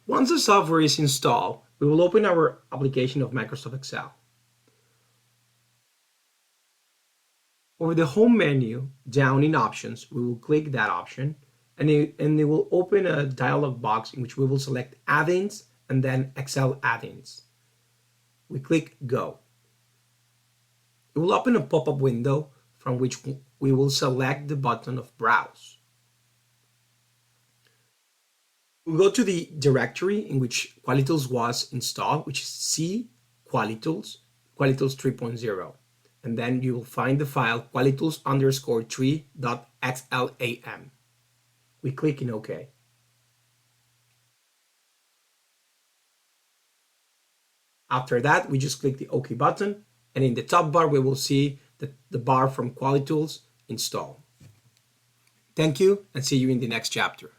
Once the software is installed, we will open our application of Microsoft Excel. Over the home menu, down in options, we will click that option and it will open a dialog box in which we will select add-ins and then Excel add-ins. We click go. It will open a pop-up window from which we will select the button of browse. We'll go to the directory in which Qualitools was installed, which is C Qualitools, Qualitools 3.0. And then you will find the file qualitools_3.xlam. We click in OK. After that, we just click the OK button, and in the top bar, we will see the bar from Qualitools install. Thank you, and see you in the next chapter.